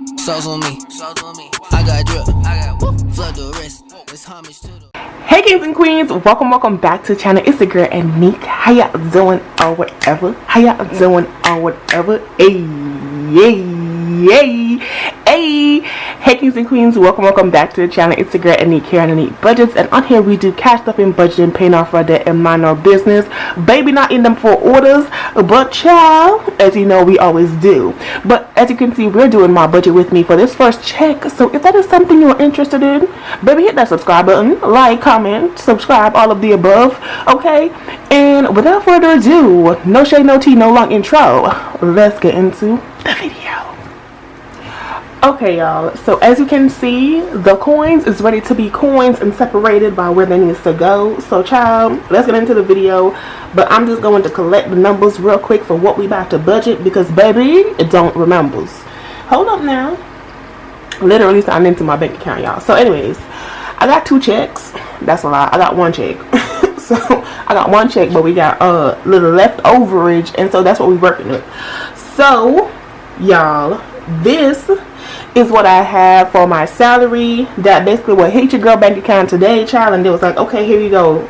Sauce on me. I got drip. Flood the wrist. It's homage to the. Hey kings and queens, welcome back to the channel. It's the girl Aneke. How y'all doing or whatever? Hey kings and queens, welcome back to the channel. It's the girl Aneke here on Aneke Budgets, and on here we do cash stuff and budgeting, paying off our debt and mind our business. Baby, not in them 4 orders, but child, as you know, we always do. But as you can see, we're doing my budget with me for this first check. So if that is something you're interested in, baby, hit that subscribe button, like, comment, subscribe, all of the above, okay? And without further ado, no shade, no tea, no long intro. Let's get into the video. Okay, y'all, so as you can see, the coins is ready to be coins and separated by where they needs to go. So child, let's get into the video, but I'm just going to collect the numbers real quick for what we about to budget, because baby, it don't remembers. Hold up now, literally signed into my bank account, y'all. So anyways, I got 2 checks. That's a lot. I got 1 check. So I got 1 check, but we got a little left overage, and so that's what we're working with. So y'all, this is what I have for my salary. That basically what hit your girl bank account today, child, and it was like, okay, here you go.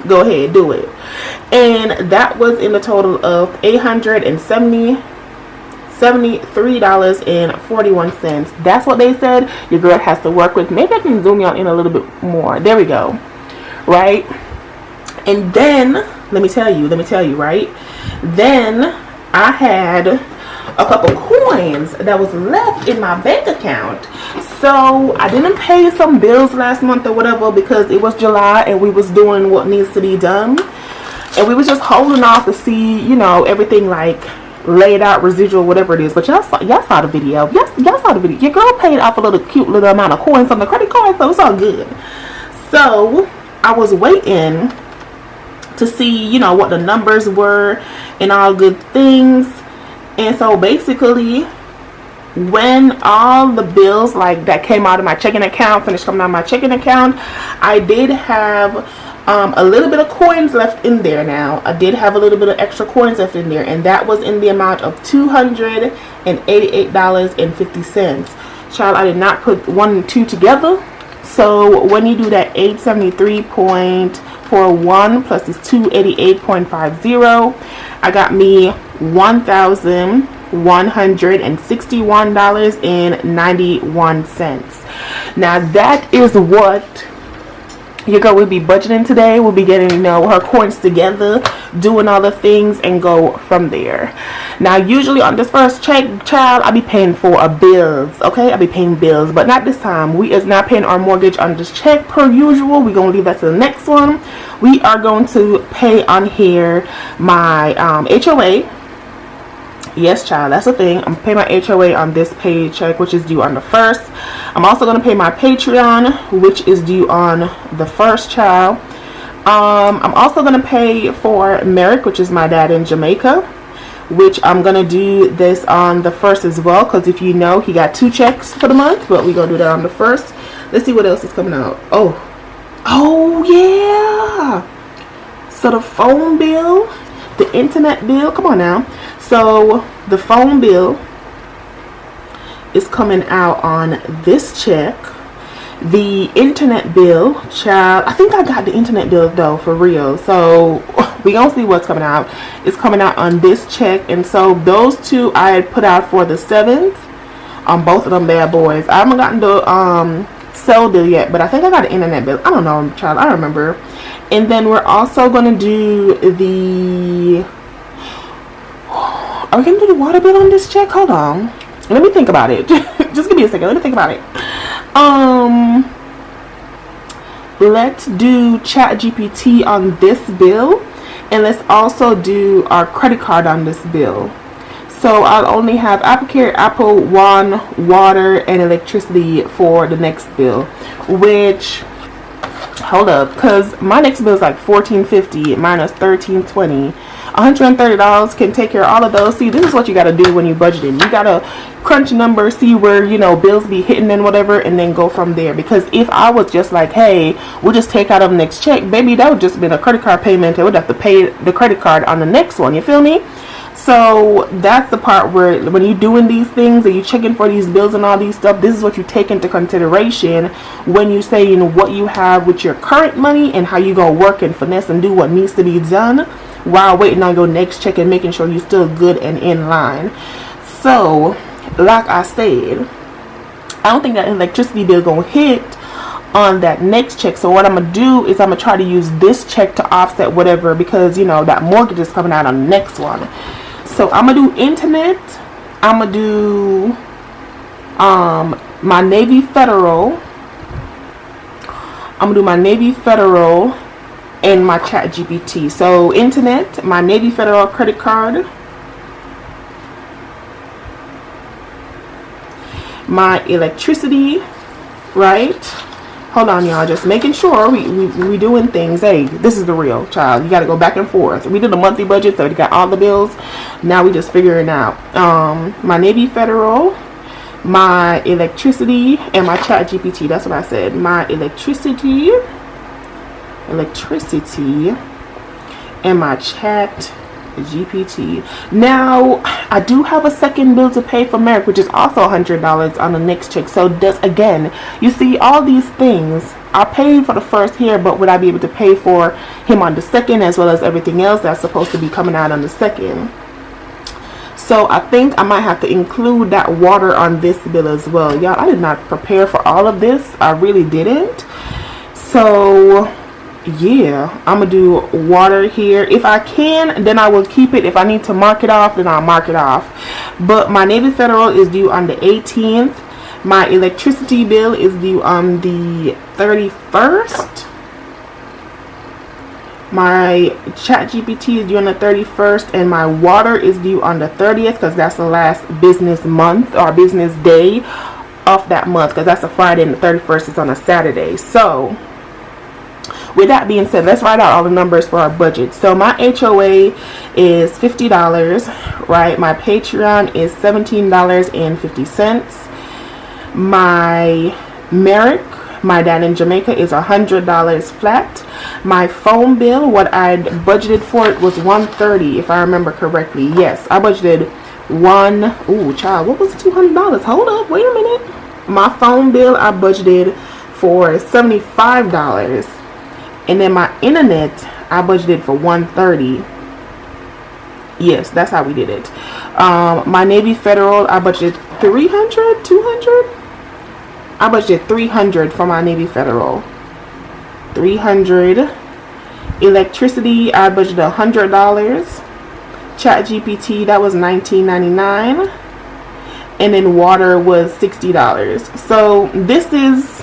Go ahead, do it. And that was in the total of $873.41. That's what they said your girl has to work with. Maybe I can zoom you out in a little bit more. There we go. Right? And then let me tell you, right? Then I had a couple coins that was left in my bank account. So I didn't pay some bills last month or whatever because it was July and we was doing what needs to be done, and we was just holding off to see, you know, everything like laid out, residual, whatever it is. But y'all saw the video. Y'all saw the video. Your girl paid off a little cute little amount of coins on the credit card, so it's all good. So I was waiting to see, you know, what the numbers were and all good things. And so basically, when all the bills like that came out of my checking account finished coming out of my checking account, I did have a little bit of coins left in there. Now I did have a little bit of extra coins left in there, and that was in the amount of $288.50. Child, I did not put 1 and 2 together. So when you do that 873.41 plus this 288.50, I got me $1,161.91. Now that is what your girl will be budgeting today. We'll be getting, you know, her coins together, doing all the things, and go from there. Now usually on this first check, child, I'll be paying for bills, okay? I'll be paying bills, but not this time. We is not paying our mortgage on this check per usual. We're gonna leave that to the next one. We are going to pay on here my HOA. Yes, child, that's the thing. I'm paying my HOA on this paycheck, which is due on the 1st. I'm also going to pay my Patreon, which is due on the 1st, child. I'm also going to pay for Merrick, which is my dad in Jamaica, which I'm going to do this on the 1st as well, because if you know, he got 2 checks for the month, but we're going to do that on the 1st. Let's see what else is coming out. Oh yeah. So the phone bill, the internet bill, come on now. So the phone bill is coming out on this check. The internet bill, child, I think I got the internet bill though, for real. So we gonna see what's coming out. It's coming out on this check, and so those 2 I had put out for the 7th on both of them bad boys. I haven't gotten the cell bill yet, but I think I got the internet bill. I don't know, child, I don't remember. And then we're also gonna do the, are we gonna do the water bill on this check? Hold on, let me think about it. Just give me a second, let me think about it. Let's do ChatGPT on this bill, and let's also do our credit card on this bill. So I'll only have AppleCare, Apple One, water, and electricity for the next bill, which, hold up, because my next bill is like $14.50 minus $13.20. $130 can take care of all of those. See, this is what you got to do when you budgeting. You got to crunch numbers, see where, you know, bills be hitting and whatever, and then go from there. Because if I was just like, hey, we'll just take out of the next check, baby, that would just been a credit card payment. I would have to pay the credit card on the next one. You feel me? So that's the part where when you're doing these things and you're checking for these bills and all these stuff, this is what you take into consideration when you say, you know, what you have with your current money and how you gonna work and finesse and do what needs to be done while waiting on your next check and making sure you're still good and in line. So like I said, I don't think that electricity bill gonna hit on that next check. So what I'm gonna do is I'm gonna try to use this check to offset whatever, because you know that mortgage is coming out on the next one. So I'm gonna do internet, I'm gonna do my Navy Federal, I'm gonna do my Navy Federal and my Chat GPT. So internet, my Navy Federal credit card, my electricity, right? Hold on, y'all, just making sure we doing things. Hey, this is the real child. You got to go back and forth. We did a monthly budget, so we got all the bills. Now we just figuring out my Navy Federal, my electricity, and my Chat GPT. That's what I said. My electricity, and my Chat GPT. Now I do have a second bill to pay for Merrick, which is also $100 on the next check. So does, again, you see all these things I paid for the first here, but would I be able to pay for him on the second as well as everything else that's supposed to be coming out on the second? So I think I might have to include that water on this bill as well. Y'all, I did not prepare for all of this. I really didn't. So yeah, I'm gonna do water here. If I can, then I will keep it. If I need to mark it off, then I'll mark it off. But my Navy Federal is due on the 18th. My electricity bill is due on the 31st. My Chat GPT is due on the 31st, and my water is due on the 30th, because that's the last business month or business day of that month, because that's a Friday and the 31st is on a Saturday. So with that being said, let's write out all the numbers for our budget. So my HOA is $50, right? My Patreon is $17.50. My Merrick, my dad in Jamaica, is $100 flat. My phone bill, what I budgeted for it was $130, if I remember correctly. Yes, I budgeted child, what was $200? Hold up, wait a minute. My phone bill, I budgeted for $75. And then my internet, I budgeted for $130. Yes, that's how we did it. My Navy Federal, I budgeted $300, $200. I budgeted $300 for my Navy Federal. $300. Electricity, I budgeted $100. Chat GPT, that was $19.99. And then water was $60. So this is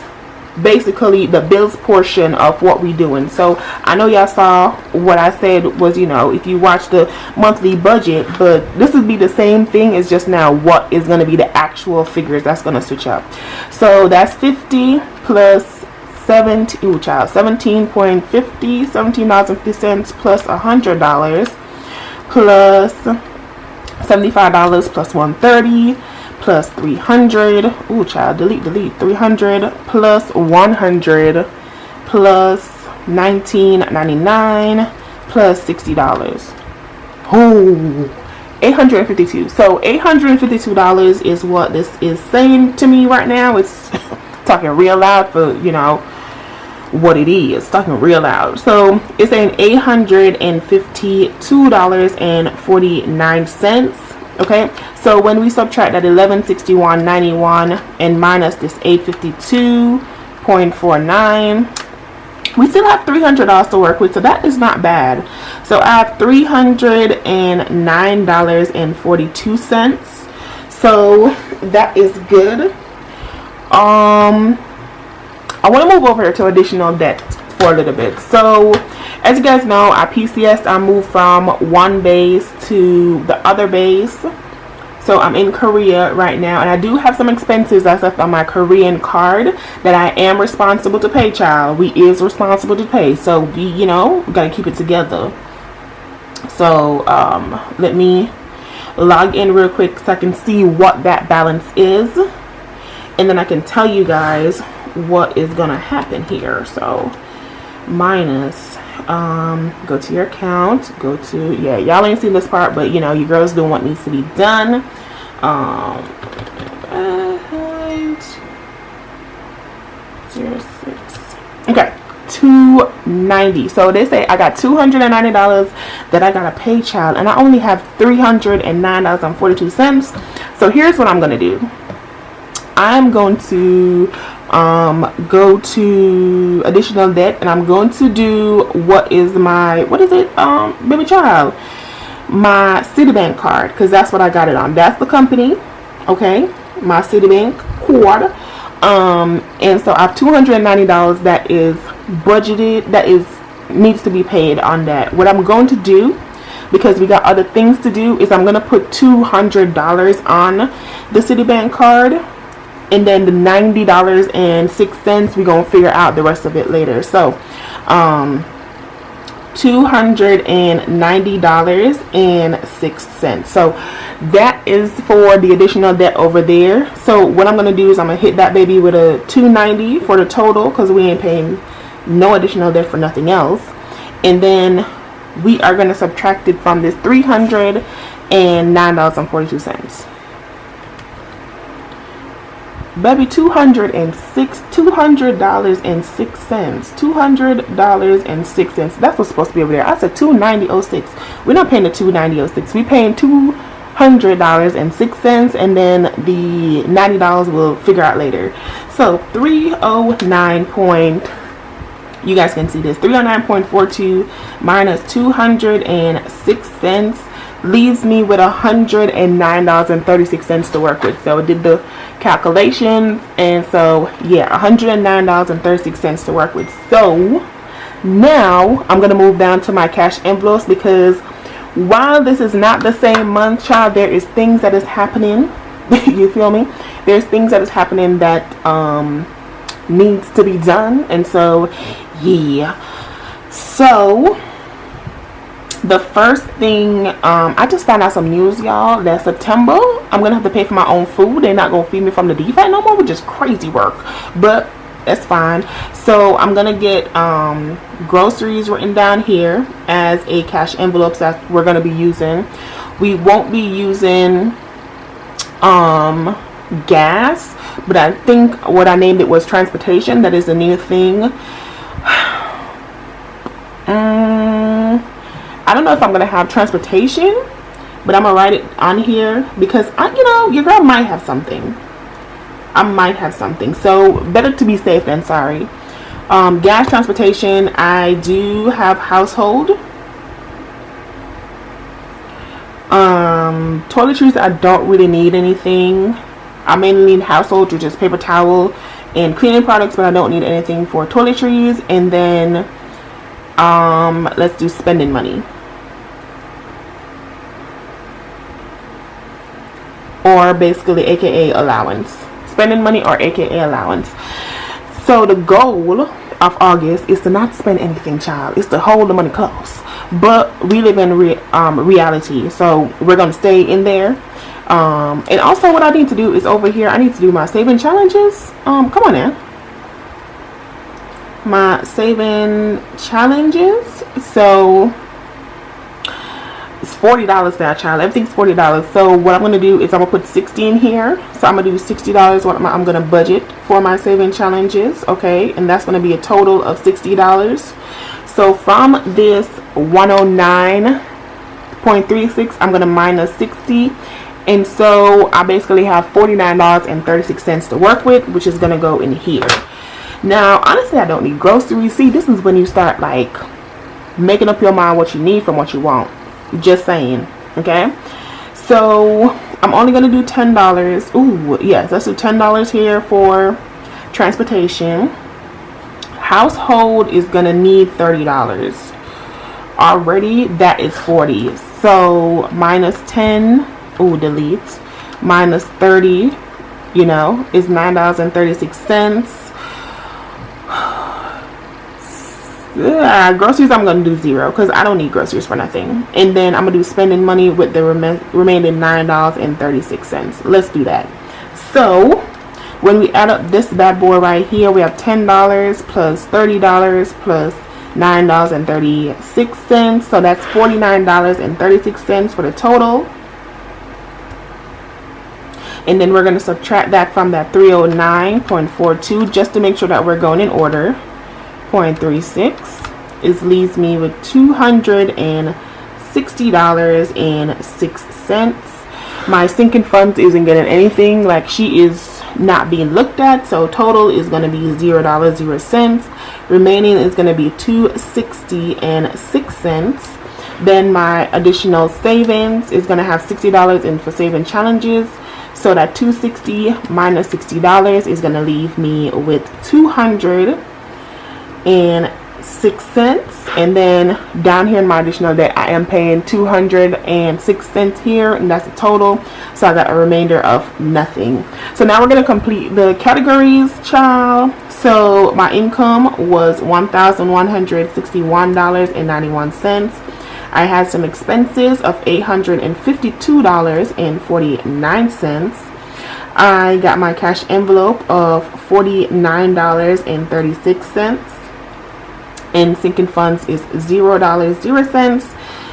basically the bills portion of what we doing. So I know y'all saw what I said was, you know, if you watch the monthly budget, but this would be the same thing. It's just now what is going to be the actual figures that's going to switch up. So that's 50 plus 17.50 $17.50 plus $100 plus $75 plus $130 plus $300. Ooh, child, delete. 300 plus 100 plus $19.99 plus $60. Ooh, $852. So $852 is what this is saying to me right now. It's talking real loud for, you know, what it is. Talking real loud. So it's saying $852.49. Okay, so when we subtract that $1161.91 and minus this $852.49, we still have $300 to work with, so that is not bad. So I have $309.42. So that is good. I want to move over to additional debt for a little bit. So as you guys know, I PCS, I moved from one base to the other base. So I'm in Korea right now, and I do have some expenses that's left on my Korean card that I am responsible to pay, child. We is responsible to pay. So we, you know, gotta keep it together. So let me log in real quick so I can see what that balance is, and then I can tell you guys what is gonna happen here. So minus, Go to your account, go to, yeah, y'all ain't seen this part, but you know, your girls doing what needs to be done. 06. Okay, $290. So they say I got $290 that I gotta pay, child, and I only have $309.42. So here's what I'm gonna do. I'm going to go to additional debt, and I'm going to do what is it, baby child, my Citibank card, because that's what I got it on. That's the company, okay, my Citibank card. And so I have $290 that is budgeted, that needs to be paid on that. What I'm going to do, because we got other things to do, is I'm going to put $200 on the Citibank card, and then the $90.06 we're going to figure out the rest of it later. So $290.06. So that is for the additional debt over there. So what I'm going to do is I'm going to hit that baby with a $290 for the total, because we ain't paying no additional debt for nothing else. And then we are going to subtract it from this $309.42. Baby, $200.06. That's what's supposed to be over there. I said $290.06. We're not paying the $290.06. We're paying $200.06, and then the $90 we'll figure out later. So 309 point, you guys can see this, 309.42 minus 206 cents leaves me with $109.36 to work with. So I did the calculations, and so yeah, $109.36 to work with. So now I'm gonna move down to my cash envelopes, because while this is not the same month, child, there is things that is happening. You feel me? There's things that is happening that needs to be done, and so yeah. So the first thing, I just found out some news, y'all, that September I'm gonna have to pay for my own food. They're not gonna feed me from the DFAT no more, which is crazy work, but that's fine. So I'm gonna get groceries written down here as a cash envelope that we're gonna be using. We won't be using gas, but I think what I named it was transportation. That is a new thing. I don't know if I'm gonna have transportation, but I'm gonna write it on here, because your girl might have something. I might have something, so better to be safe than sorry. Gas, transportation. I do have household. Toiletries, I don't really need anything. I mainly need household, which is paper towel and cleaning products, but I don't need anything for toiletries. And then let's do spending money, or basically aka allowance. Spending money or aka allowance. So the goal of August is to not spend anything, child. It's to hold the money close, but we live in reality, so we're gonna stay in there. And also what I need to do is over here, I need to do my saving challenges. Come on now, my saving challenges. So it's $40 now, child. Everything's $40. So what I'm gonna do is I'm gonna put 60 in here. So I'm gonna do $60. What I'm gonna budget for my saving challenges, okay? And that's gonna be a total of $60. So from this 109.36, I'm gonna minus 60, and so I basically have $49.36 to work with, which is gonna go in here. Now, honestly, I don't need groceries. See, this is when you start like making up your mind what you need from what you want. Just saying, okay? So I'm only gonna do $10. Ooh, yes, let's do $10 here for transportation. Household is gonna need $30 already. That is $40. So minus 10. Ooh, delete. Minus 30. Is $9.36. Groceries, I'm gonna do $0, because I don't need groceries for nothing. And then I'm gonna do spending money with the remaining $9.36. Let's do that. So when we add up this bad boy right here, we have $10 plus $30 plus $9.36. So that's $49.36 for the total. And then we're going to subtract that from that 309.42 just to make sure that we're going in order. 0.36 leaves me with $260.06. My sinking funds isn't getting anything, like she is not being looked at, so total is going to be $0.00. Remaining is going to be $260.06. Then my additional savings is going to have $60 in for saving challenges. So that $260 minus $60 is going to leave me with $206. And then down here in my additional debt, I am paying $206 here, and that's the total. So I got a remainder of nothing. So now we're going to complete the categories, child. So my income was $1,161.91. I had some expenses of $852.49. I got my cash envelope of $49.36. And sinking funds is $0.00.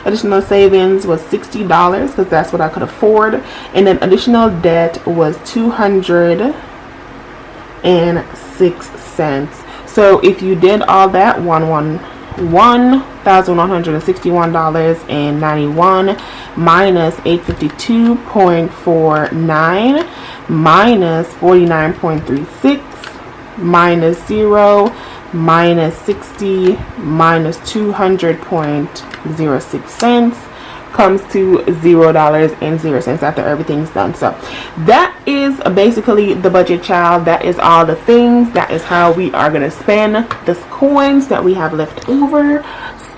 Additional savings was $60 because that's what I could afford. And then additional debt was $206. So if you did all that, $1,161.91 minus 852.49 minus 49.36 minus 0 minus 60 minus 200.06 comes to $0.00 after everything's done. So that is basically the budget, child. That is all the things. That is how we are going to spend the coins that we have left over.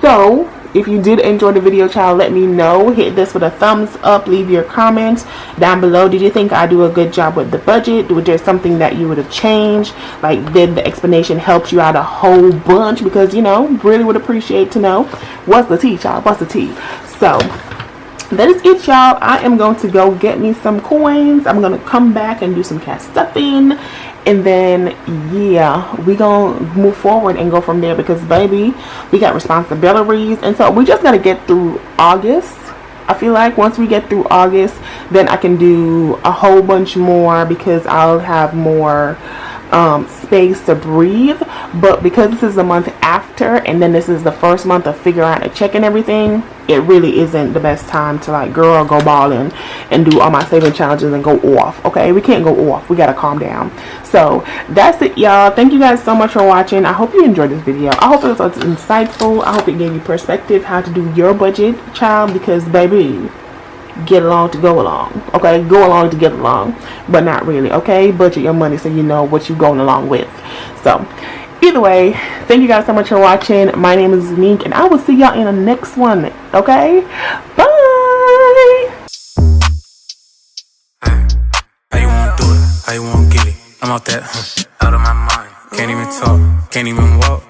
So if you did enjoy the video, child, let me know. Hit this with a thumbs up. Leave your comments down below. Did you think I do a good job with the budget? Was there something that you would have changed? Like, did the explanation help you out a whole bunch? Because, you know, really would appreciate to know what's the tea, child. What's the tea? So that is it, y'all. I am going to go get me some coins. I'm going to come back and do some cash stuffing. And then, yeah, we gonna move forward and go from there because, baby, we got responsibilities. And so we just got to get through August. I feel like once we get through August, then I can do a whole bunch more because I'll have more space to breathe. But because this is the month after, and then this is the first month of figuring out a check and everything, it really isn't the best time to, like, girl, go balling and do all my saving challenges and go off. Okay, we can't go off. We gotta calm down. So that's it, y'all. Thank you guys so much for watching. I hope you enjoyed this video. I hope it was insightful. I hope it gave you perspective how to do your budget, child, because, baby, get along to go along. Okay, go along to get along, but not really. Okay, budget your money so you know what you're going along with. So either way, thank you guys so much for watching. My name is Aneke, and I will see y'all in the next one. Okay, bye. How you want to do it? How you want to get it? I'm out that, out of my mind. Can't even talk, can't even walk.